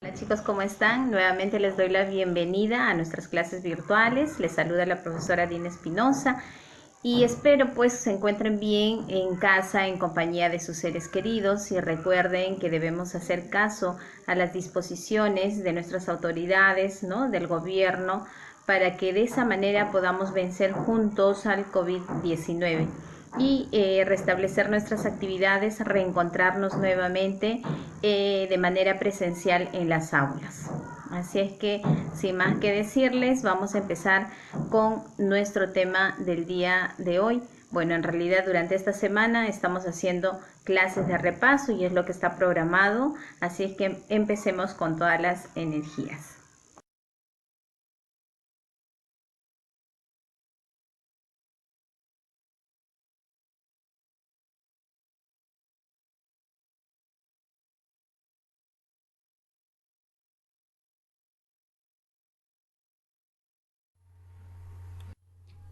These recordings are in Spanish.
Hola chicos, ¿cómo están? Nuevamente les doy la bienvenida a nuestras clases virtuales. Les saluda la profesora Dina Espinosa y espero pues se encuentren bien en casa en compañía de sus seres queridos y recuerden que debemos hacer caso a las disposiciones de nuestras autoridades, ¿no? Del gobierno, para que de esa manera podamos vencer juntos al COVID-19 y restablecer nuestras actividades, reencontrarnos nuevamente de manera presencial en las aulas. Así es que, sin más que decirles, vamos a empezar con nuestro tema del día de hoy. Bueno, en realidad durante esta semana estamos haciendo clases de repaso y es lo que está programado, así es que empecemos con todas las energías.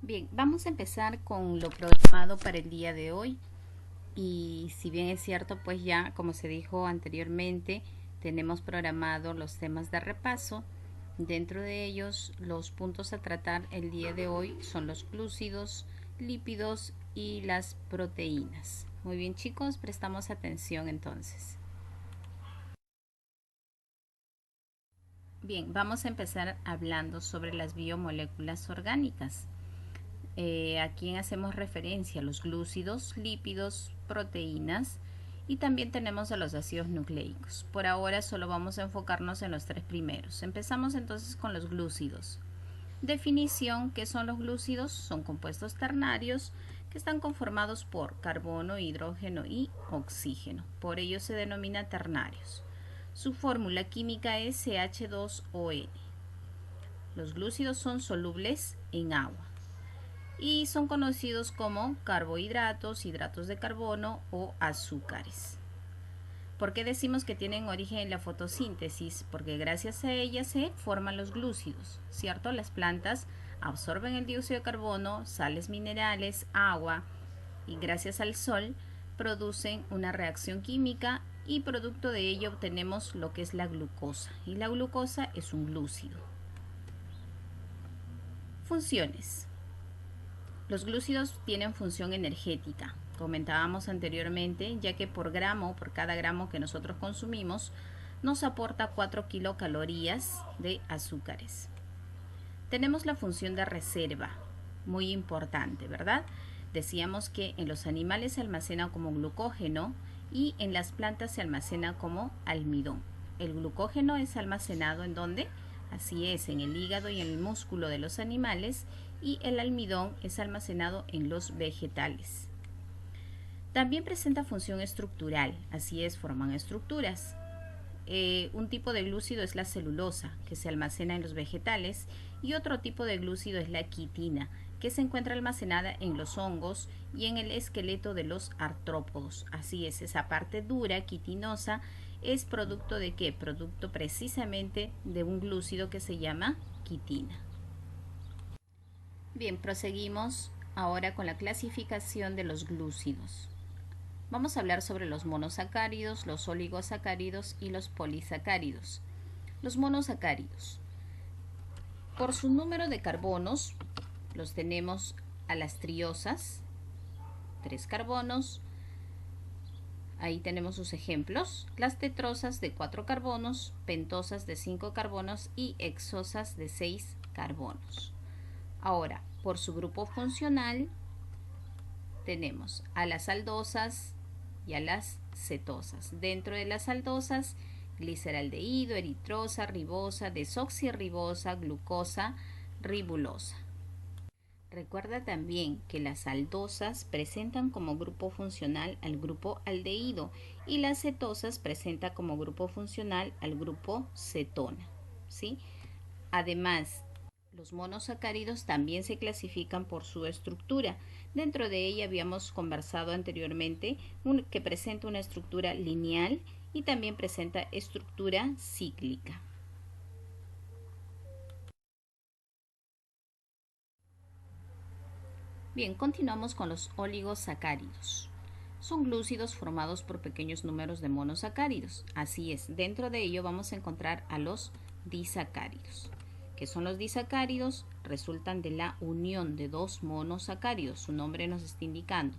Bien, vamos a empezar con lo programado para el día de hoy. Y si bien es cierto, pues ya, como se dijo anteriormente, tenemos programado los temas de repaso. Dentro de ellos, los puntos a tratar el día de hoy son los glúcidos, lípidos y las proteínas. Muy bien, chicos, prestamos atención entonces. Bien, vamos a empezar hablando sobre las biomoléculas orgánicas. A quien hacemos referencia, los glúcidos, lípidos, proteínas y también tenemos a los ácidos nucleicos. Por ahora solo vamos a enfocarnos en los tres primeros. Empezamos entonces con los glúcidos. Definición: ¿qué son los glúcidos? Son compuestos ternarios que están conformados por carbono, hidrógeno y oxígeno. Por ello se denomina ternarios. Su fórmula química es CH2ON. Los glúcidos son solubles en agua y son conocidos como carbohidratos, hidratos de carbono o azúcares. ¿Por qué decimos que tienen origen en la fotosíntesis? Porque gracias a ella se forman los glúcidos, ¿cierto? Las plantas absorben el dióxido de carbono, sales minerales, agua y gracias al sol producen una reacción química y producto de ello obtenemos lo que es la glucosa. Y la glucosa es un glúcido. Funciones. Los glúcidos tienen función energética, comentábamos anteriormente, ya que por cada gramo que nosotros consumimos, nos aporta 4 kilocalorías de azúcares. Tenemos la función de reserva, muy importante, ¿verdad? Decíamos que en los animales se almacena como glucógeno y en las plantas se almacena como almidón. El glucógeno es almacenado ¿en dónde? Así es, en el hígado y en el músculo de los animales, y el almidón es almacenado en los vegetales. También presenta función estructural, así es, forman estructuras. Un tipo de glúcido es la celulosa, que se almacena en los vegetales, y otro tipo de glúcido es la quitina, que se encuentra almacenada en los hongos y en el esqueleto de los artrópodos. Así es, esa parte dura, quitinosa, es producto de ¿qué? Producto precisamente de un glúcido que se llama quitina. Bien, proseguimos ahora con la clasificación de los glúcidos. Vamos a hablar sobre los monosacáridos, los oligosacáridos y los polisacáridos. Los monosacáridos. Por su número de carbonos, los tenemos a las triosas, 3 carbonos. Ahí tenemos sus ejemplos. Las tetrosas de 4 carbonos, pentosas de 5 carbonos y hexosas de 6 carbonos. Ahora, por su grupo funcional, tenemos a las aldosas y a las cetosas. Dentro de las aldosas, gliceraldehído, eritrosa, ribosa, desoxirribosa, glucosa, ribulosa. Recuerda también que las aldosas presentan como grupo funcional al grupo aldehído y las cetosas presentan como grupo funcional al grupo cetona, ¿sí? Además, los monosacáridos también se clasifican por su estructura. Dentro de ella habíamos conversado anteriormente que presenta una estructura lineal y también presenta estructura cíclica. Bien, continuamos con los oligosacáridos. Son glúcidos formados por pequeños números de monosacáridos. Así es, dentro de ello vamos a encontrar a los disacáridos. ¿Qué son los disacáridos? Resultan de la unión de dos monosacáridos. Su nombre nos está indicando.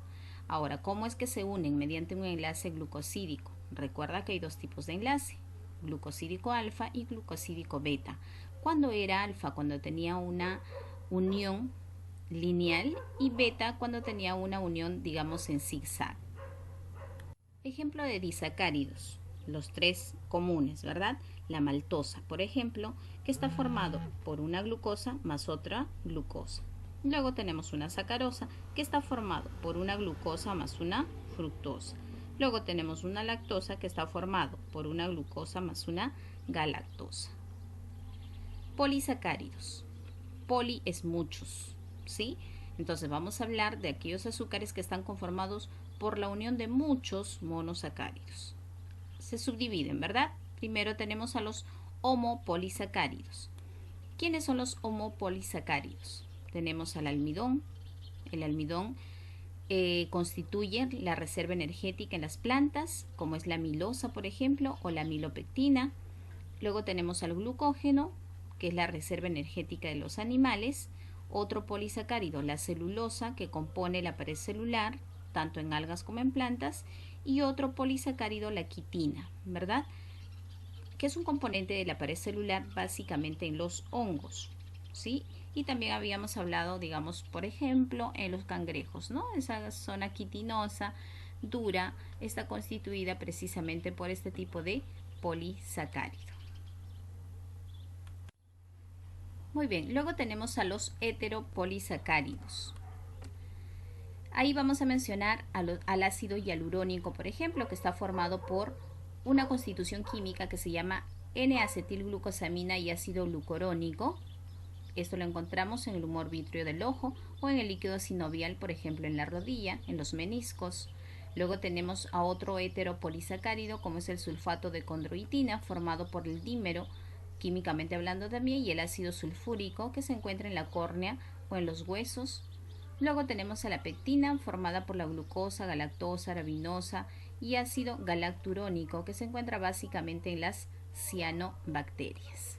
Ahora, ¿cómo es que se unen? Mediante un enlace glucosídico. Recuerda que hay dos tipos de enlace, glucosídico alfa y glucosídico beta. ¿Cuándo era alfa? Cuando tenía una unión lineal, y beta cuando tenía una unión, digamos, en zigzag. Ejemplo de disacáridos, los tres comunes, ¿verdad? La maltosa, por ejemplo, que está formado por una glucosa más otra glucosa. Luego tenemos una sacarosa, que está formado por una glucosa más una fructosa. Luego tenemos una lactosa, que está formado por una glucosa más una galactosa. Polisacáridos. Poli es muchos, ¿sí? Entonces vamos a hablar de aquellos azúcares que están conformados por la unión de muchos monosacáridos. Se subdividen, ¿verdad? Primero tenemos a los homopolisacáridos. ¿Quiénes son los homopolisacáridos? Tenemos al almidón. El almidón constituye la reserva energética en las plantas, como es la amilosa, por ejemplo, o la amilopectina. Luego tenemos al glucógeno, que es la reserva energética de los animales. Otro polisacárido, la celulosa, que compone la pared celular, tanto en algas como en plantas. Y otro polisacárido, la quitina, ¿verdad? Que es un componente de la pared celular básicamente en los hongos, ¿sí? Y también habíamos hablado, digamos, por ejemplo, en los cangrejos, ¿no? Esa zona quitinosa, dura, está constituida precisamente por este tipo de polisacárido. Muy bien, luego tenemos a los heteropolisacáridos. Ahí vamos a mencionar al ácido hialurónico, por ejemplo, que está formado por una constitución química que se llama N-acetilglucosamina y ácido glucurónico. Esto lo encontramos en el humor vítreo del ojo o en el líquido sinovial, por ejemplo, en la rodilla, en los meniscos. Luego tenemos a otro heteropolisacárido, como es el sulfato de condroitina, formado por el dímero, químicamente hablando también, y el ácido sulfúrico, que se encuentra en la córnea o en los huesos. Luego tenemos a la pectina, formada por la glucosa, galactosa, arabinosa y ácido galacturónico, que se encuentra básicamente en las cianobacterias.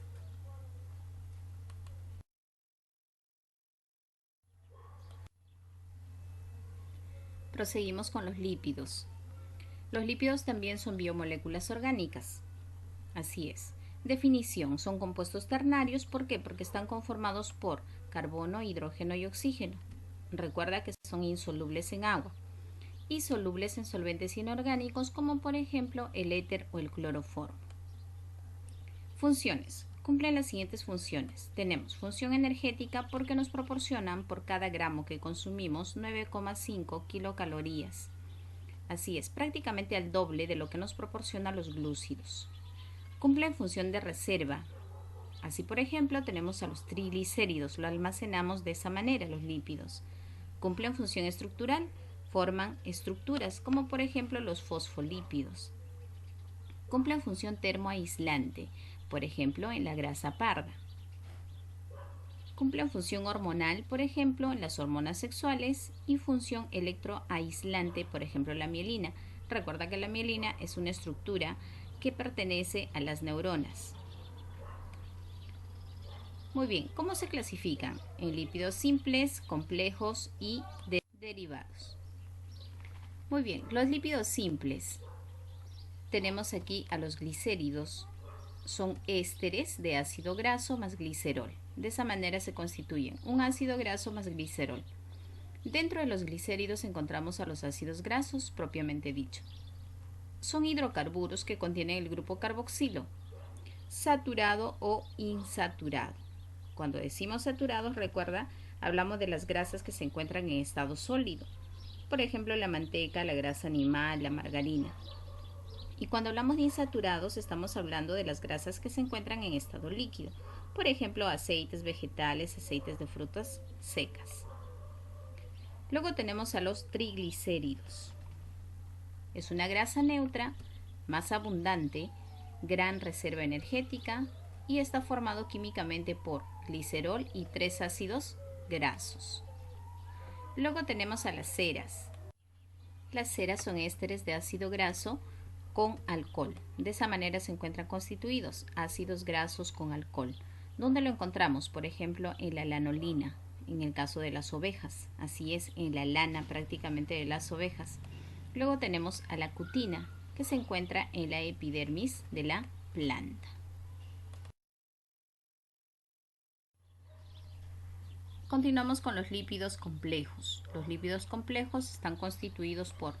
Proseguimos con los lípidos. Los lípidos también son biomoléculas orgánicas. Así es. Definición: son compuestos ternarios. ¿Por qué? Porque están conformados por carbono, hidrógeno y oxígeno. Recuerda que son insolubles en agua y solubles en solventes inorgánicos, como por ejemplo el éter o el cloroformo. Funciones: cumplen las siguientes funciones. Tenemos función energética porque nos proporcionan por cada gramo que consumimos 9,5 kilocalorías. Así es, prácticamente al doble de lo que nos proporcionan los glúcidos. Cumplen función de reserva. Así, por ejemplo, tenemos a los triglicéridos, lo almacenamos de esa manera, los lípidos. Cumplen función estructural, forman estructuras, como por ejemplo los fosfolípidos. Cumplen función termoaislante, por ejemplo, en la grasa parda. Cumplen función hormonal, por ejemplo, en las hormonas sexuales, y función electroaislante, por ejemplo, la mielina. Recuerda que la mielina es una estructura que pertenece a las neuronas. Muy bien, ¿cómo se clasifican? En lípidos simples, complejos y derivados. Muy bien, los lípidos simples. Tenemos aquí a los glicéridos. Son ésteres de ácido graso más glicerol. De esa manera se constituyen un ácido graso más glicerol. Dentro de los glicéridos encontramos a los ácidos grasos propiamente dicho. Son hidrocarburos que contienen el grupo carboxilo, saturado o insaturado. Cuando decimos saturados, recuerda, hablamos de las grasas que se encuentran en estado sólido. Por ejemplo, la manteca, la grasa animal, la margarina. Y cuando hablamos de insaturados, estamos hablando de las grasas que se encuentran en estado líquido. Por ejemplo, aceites vegetales, aceites de frutas secas. Luego tenemos a los triglicéridos. Es una grasa neutra, más abundante, gran reserva energética y está formado químicamente por glicerol y 3 ácidos grasos. Luego tenemos a las ceras. Las ceras son ésteres de ácido graso con alcohol. De esa manera se encuentran constituidos ácidos grasos con alcohol. ¿Dónde lo encontramos? Por ejemplo, en la lanolina, en el caso de las ovejas. Así es, en la lana prácticamente de las ovejas. Luego tenemos a la cutina, que se encuentra en la epidermis de la planta. Continuamos con los lípidos complejos. Los lípidos complejos están constituidos por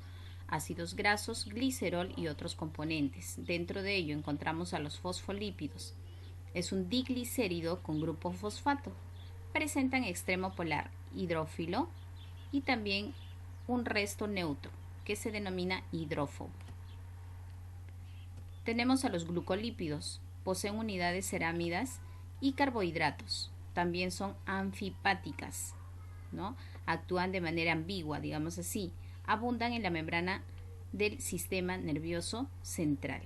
ácidos grasos, glicerol y otros componentes. Dentro de ello encontramos a los fosfolípidos. Es un diglicérido con grupo fosfato. Presentan extremo polar hidrófilo y también un resto neutro que se denomina hidrófobo. Tenemos a los glucolípidos. Poseen unidades cerámidas y carbohidratos. También son anfipáticas, ¿no? Actúan de manera ambigua, digamos así. Abundan en la membrana del sistema nervioso central.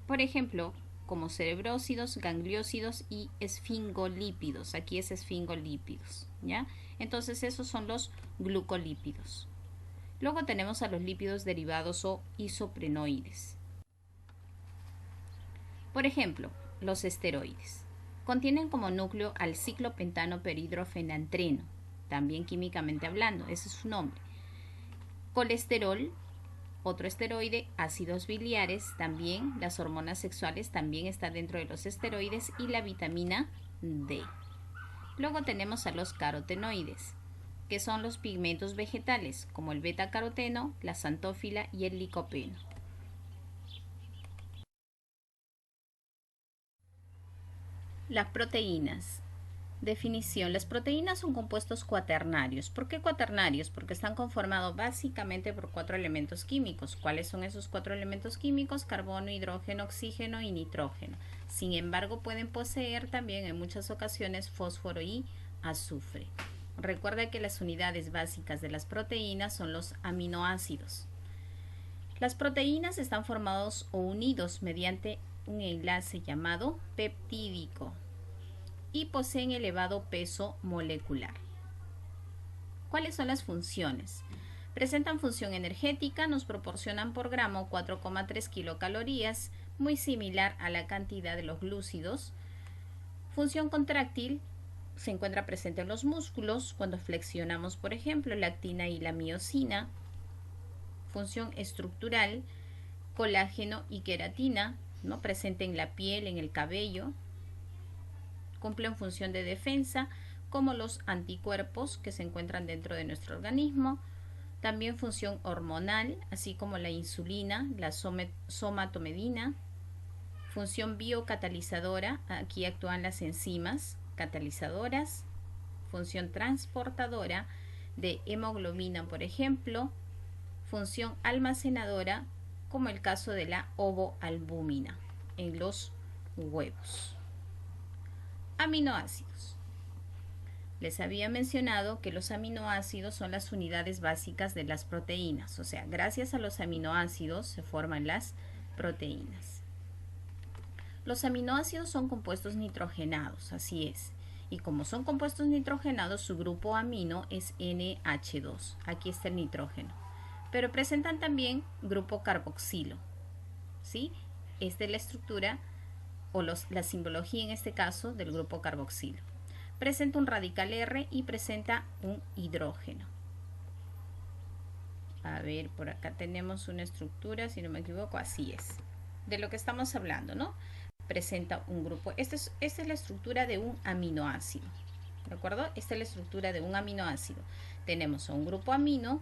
Por ejemplo, como cerebrósidos, gangliósidos y esfingolípidos. Aquí es esfingolípidos, ¿ya? Entonces esos son los glucolípidos. Luego tenemos a los lípidos derivados o isoprenoides. Por ejemplo, los esteroides. Contienen como núcleo al ciclopentano perhidrofenantreno, también químicamente hablando, ese es su nombre. Colesterol, otro esteroide, ácidos biliares, también las hormonas sexuales también están dentro de los esteroides y la vitamina D. Luego tenemos a los carotenoides, que son los pigmentos vegetales, como el betacaroteno, la xantófila y el licopeno. Las proteínas. Definición. Las proteínas son compuestos cuaternarios. ¿Por qué cuaternarios? Porque están conformados básicamente por 4 elementos químicos. ¿Cuáles son esos 4 elementos químicos? Carbono, hidrógeno, oxígeno y nitrógeno. Sin embargo, pueden poseer también en muchas ocasiones fósforo y azufre. Recuerda que las unidades básicas de las proteínas son los aminoácidos. Las proteínas están formados o unidos mediante un enlace llamado peptídico y poseen elevado peso molecular. ¿Cuáles son las funciones? Presentan función energética, nos proporcionan por gramo 4,3 kilocalorías, muy similar a la cantidad de los glúcidos. Función contráctil, se encuentra presente en los músculos cuando flexionamos, por ejemplo, la actina y la miosina. Función estructural, colágeno y queratina, ¿no? Presente en la piel, en el cabello. Cumplen función de defensa, como los anticuerpos que se encuentran dentro de nuestro organismo. También función hormonal, así como la insulina, la somatomedina. Función biocatalizadora, aquí actúan las enzimas catalizadoras. Función transportadora de hemoglobina, por ejemplo. Función almacenadora, como el caso de la ovoalbúmina en los huevos. Aminoácidos. Les había mencionado que los aminoácidos son las unidades básicas de las proteínas, o sea, gracias a los aminoácidos se forman las proteínas. Los aminoácidos son compuestos nitrogenados, así es. Y como son compuestos nitrogenados, su grupo amino es NH2. Aquí está el nitrógeno. Pero presentan también grupo carboxilo, ¿sí? Esta es la estructura o la simbología en este caso del grupo carboxilo. Presenta un radical R y presenta un hidrógeno. A ver, por acá tenemos una estructura, si no me equivoco, así es. De lo que estamos hablando, ¿no? Presenta un grupo. Esta es la estructura de un aminoácido. ¿De acuerdo? Esta es la estructura de un aminoácido. Tenemos un grupo amino,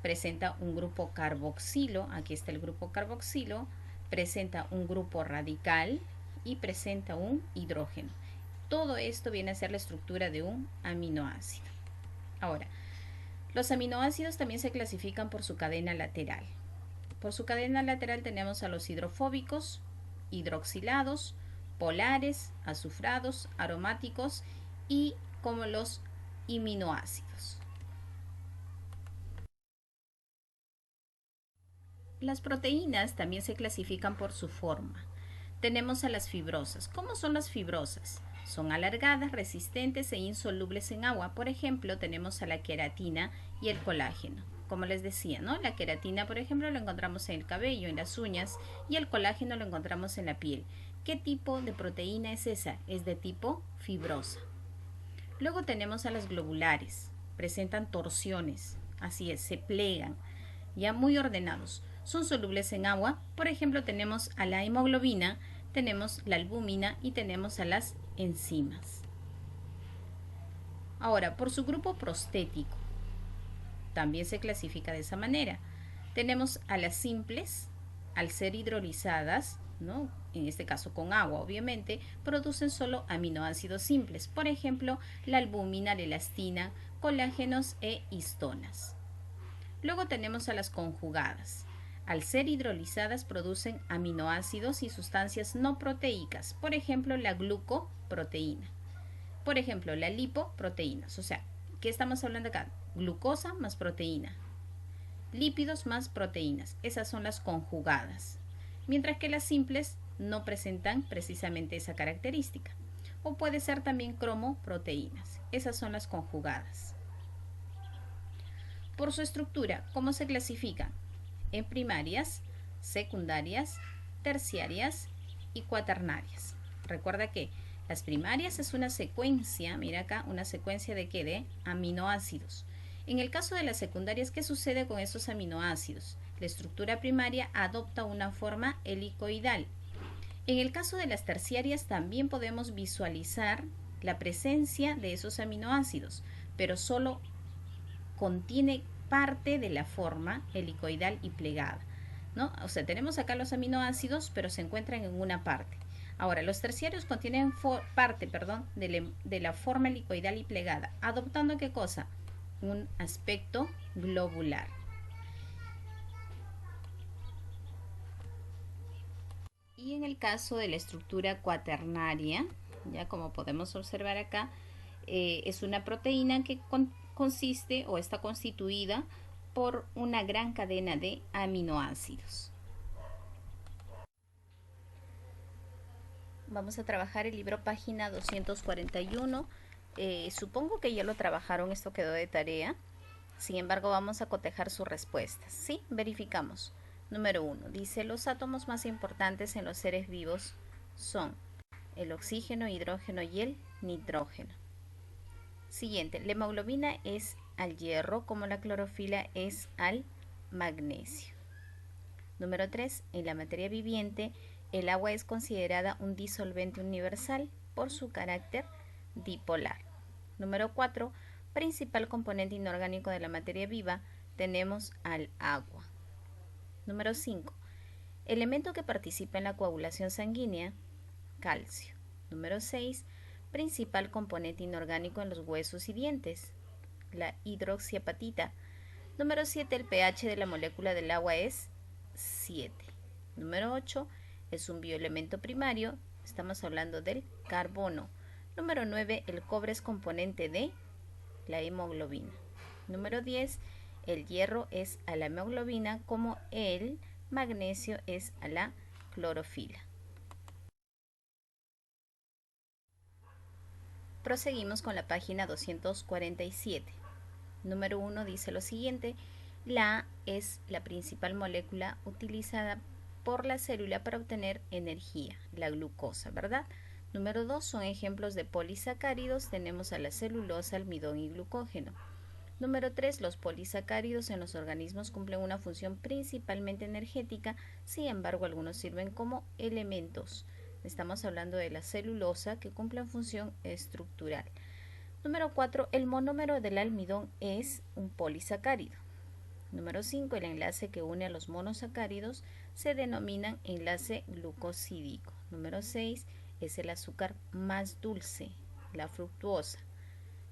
presenta un grupo carboxilo, aquí está el grupo carboxilo, presenta un grupo radical y presenta un hidrógeno. Todo esto viene a ser la estructura de un aminoácido. Ahora, los aminoácidos también se clasifican por su cadena lateral. Por su cadena lateral tenemos a los hidrofóbicos, hidroxilados, polares, azufrados, aromáticos y como los iminoácidos. Las proteínas también se clasifican por su forma. Tenemos a las fibrosas. ¿Cómo son las fibrosas? Son alargadas, resistentes e insolubles en agua. Por ejemplo, tenemos a la queratina y el colágeno. como les decía, ¿no? La queratina, por ejemplo, lo encontramos en el cabello, en las uñas, y el colágeno lo encontramos en la piel. ¿Qué tipo de proteína es esa? Es de tipo fibrosa. Luego tenemos a las globulares. Presentan torsiones, así es, se plegan, ya muy ordenados. Son solubles en agua. Por ejemplo, tenemos a la hemoglobina, tenemos la albúmina y tenemos a las enzimas. Ahora, por su grupo prostético, también se clasifica de esa manera. Tenemos a las simples, al ser hidrolizadas, ¿no? En este caso con agua, obviamente, producen solo aminoácidos simples. Por ejemplo, la albúmina, la elastina, colágenos e histonas. Luego tenemos a las conjugadas. Al ser hidrolizadas producen aminoácidos y sustancias no proteicas, por ejemplo la glucoproteína. Por ejemplo la lipoproteínas, o sea, ¿qué estamos hablando acá? Glucosa más proteína, lípidos más proteínas, esas son las conjugadas. Mientras que las simples no presentan precisamente esa característica. O puede ser también cromoproteínas, esas son las conjugadas. Por su estructura, ¿cómo se clasifican? En primarias, secundarias, terciarias y cuaternarias. Recuerda que las primarias es una secuencia, mira acá, una secuencia de ¿qué? De aminoácidos. En el caso de las secundarias, ¿qué sucede con esos aminoácidos? La estructura primaria adopta una forma helicoidal. En el caso de las terciarias también podemos visualizar la presencia de esos aminoácidos, pero solo contiene parte de la forma helicoidal y plegada, ¿no? O sea, tenemos acá los aminoácidos, pero se encuentran en una parte. Ahora, los terciarios contienen parte, de la forma helicoidal y plegada, adoptando ¿qué cosa? Un aspecto globular. Y en el caso de la estructura cuaternaria, ya como podemos observar acá, es una proteína que consiste o está constituida por una gran cadena de aminoácidos. Vamos a trabajar el libro página 241. Supongo que ya lo trabajaron, esto quedó de tarea. Sin embargo, vamos a cotejar sus respuestas. ¿Sí? Verificamos. Número 1. Dice, los átomos más importantes en los seres vivos son el oxígeno, hidrógeno y el nitrógeno. Siguiente, la hemoglobina es al hierro como la clorofila es al magnesio. Número 3. En la materia viviente, el agua es considerada un disolvente universal por su carácter dipolar. Número 4. Principal componente inorgánico de la materia viva, tenemos al agua. Número 5. Elemento que participa en la coagulación sanguínea, calcio. Número 6. Principal componente inorgánico en los huesos y dientes, la hidroxiapatita. Número 7. El pH de la molécula del agua es 7. Número 8. Es un bioelemento primario, estamos hablando del carbono. Número 9. El cobre es componente de la hemoglobina. Número 10. El hierro es a la hemoglobina como el magnesio es a la clorofila. Proseguimos con la página 247. Número 1 dice lo siguiente: la A es la principal molécula utilizada por la célula para obtener energía, la glucosa, ¿verdad? Número 2 son ejemplos de polisacáridos, tenemos a la celulosa, almidón y glucógeno. Número 3, los polisacáridos en los organismos cumplen una función principalmente energética, sin embargo algunos sirven como elementos. Estamos hablando de la celulosa que cumple función estructural. Número 4, el monómero del almidón es un polisacárido. Número 5, el enlace que une a los monosacáridos se denomina enlace glucosídico. Número 6, es el azúcar más dulce, la fructuosa.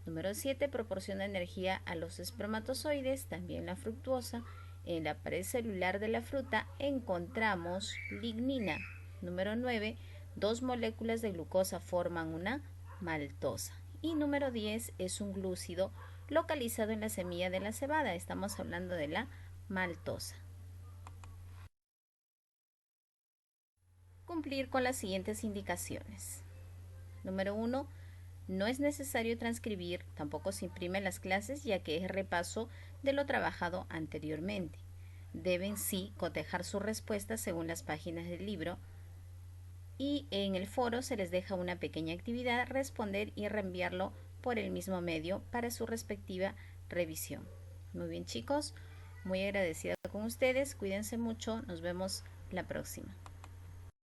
Número 7, proporciona energía a los espermatozoides, también la fructuosa. En la pared celular de la fruta encontramos lignina. Número 9, dos moléculas de glucosa forman una maltosa. Y número 10 es un glúcido localizado en la semilla de la cebada. Estamos hablando de la maltosa. Cumplir con las siguientes indicaciones. Número 1, No es necesario transcribir, tampoco se imprime las clases, ya que es repaso de lo trabajado anteriormente. Deben sí cotejar sus respuestas según las páginas del libro y en el foro se les deja una pequeña actividad, responder y reenviarlo por el mismo medio para su respectiva revisión. Muy bien, chicos, muy agradecida con ustedes, cuídense mucho, nos vemos la próxima.